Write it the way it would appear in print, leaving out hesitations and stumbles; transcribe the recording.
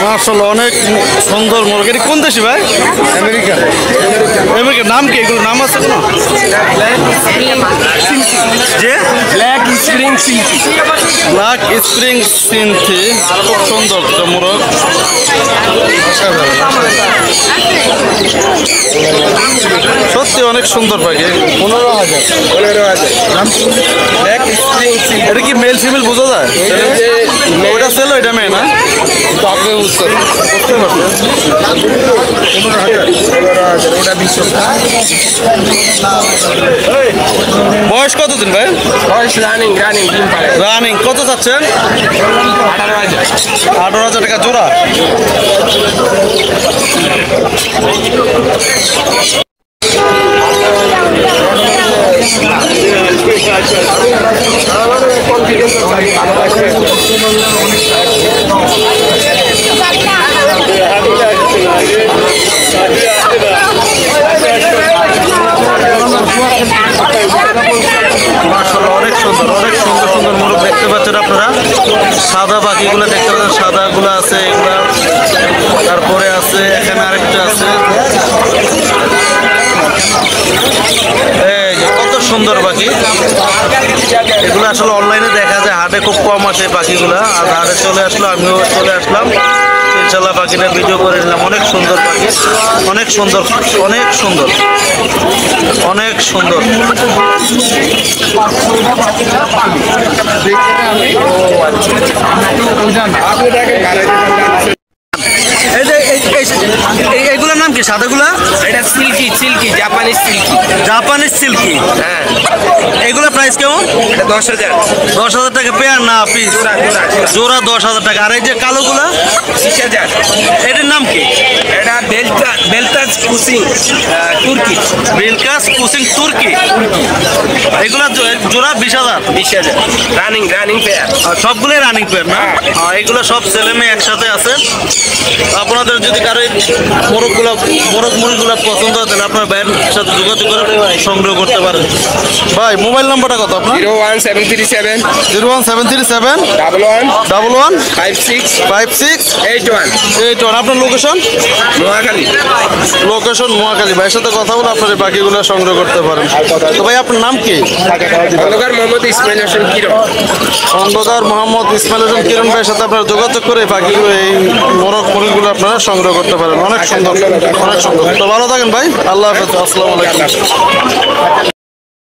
মাশাআল্লাহ অনেক সুন্দর মুরগি। এটা কোন দেশি ভাই? আমেরিকা। আমেরিকার নাম কি? এগুলোর নাম আছে কোনো? যে black spring silkie. Black spring silkie, খুব সুন্দর মোরগ। সত্যি অনেক সুন্দর পাখি। 15,000। 15,000 ব্ল্যাক স্প্রিং সিল্কি। এটা কি মেল ফিমেল বোঝা যায়? ওটা ছেলে, এটা মেয়ে না? আপনি বুঝতে বুঝতে পারছেন। 15,000 ওটা 20। বয়স কতদিন ভাই? বয়স রানিং ডিম পারে। রানিং কত চাচ্ছেন? 18,000। 18,000 টাকা জোড়া। অনেক সুন্দর অনেক সুন্দর সুন্দর মোরগ দেখতে পাচ্ছেন আপনারা। সাদা পাখিগুলো দেখতে পাচ্ছেন, সাদাগুলো আছে এগুলা। তারপরে আছে এখানে আরেকটা আছে, এই যে কত সুন্দর পাখি। এগুলো আসলে অনলাইনে দেখা যায়, হাটে খুব কম আসে পাখিগুলা। আর হাটে চলে আসলো, আমিও চলে আসলাম, ইনশাল্লাহ পাখিটা ভিডিও করে নিলাম। অনেক সুন্দর পাখি, অনেক সুন্দর, অনেক সুন্দর, অনেক সুন্দর। এইগুলোর নাম কি সাদাগুলা? এটা silkie Japanese silkie. Japanese silkie. হ্যাঁ, এগুলো প্রাইস কেমন? এটা 10,000। 10,000 টাকা পেয়ার না পিস? জোড়া 10,000 টাকা। আর এই যে কালোগুলা? 20,000। এটার নাম কি? এটা বেলতাজ কুসিং তুর্কি। বেলকাস কুসিং তুর্কি। এগুলা জোড়া 20,000। 20,000 রানিং পেয়ার। সবগুলোই রানিং পেয়ার না? এগুলো সব ছেলে মেয়ে একসাথে আছে। আপনাদের যদি কারো মোরগ মুরগিগুলো পছন্দ হয় তাহলে আপনার ভাইয়ের সাথে যোগাযোগ করে সংগ্রহ করতে পারেন। ভাই মোবাইল নাম্বারটা কত আপনার? 01737 01737 11 56 81 আপনার লোকেশন? নোয়াখালী। লোকেশন নোয়াখালী। ভাইয়ের সাথে কথা বলে আপনার এই পাখিগুলো সংগ্রহ করতে পারেন। তো ভাই আপনার নাম কি? খন্দকার মোহাম্মদ ইসমাইল হোসেন কিরণ। খন্দকার মোহাম্মদ ইসমাইল হোসেন কিরণ ভাইয়ের সাথে আপনারা যোগাযোগ করে এই পাখিগুলো, এই মোরগ মুরগিগুলো আপনারা সংগ্রহ করতে পারেন। অনেক সুন্দর, অনেক সুন্দর। তো ভালো থাকেন ভাই, আল্লাহ হাফেজ, আসসালামু আলাইকুম।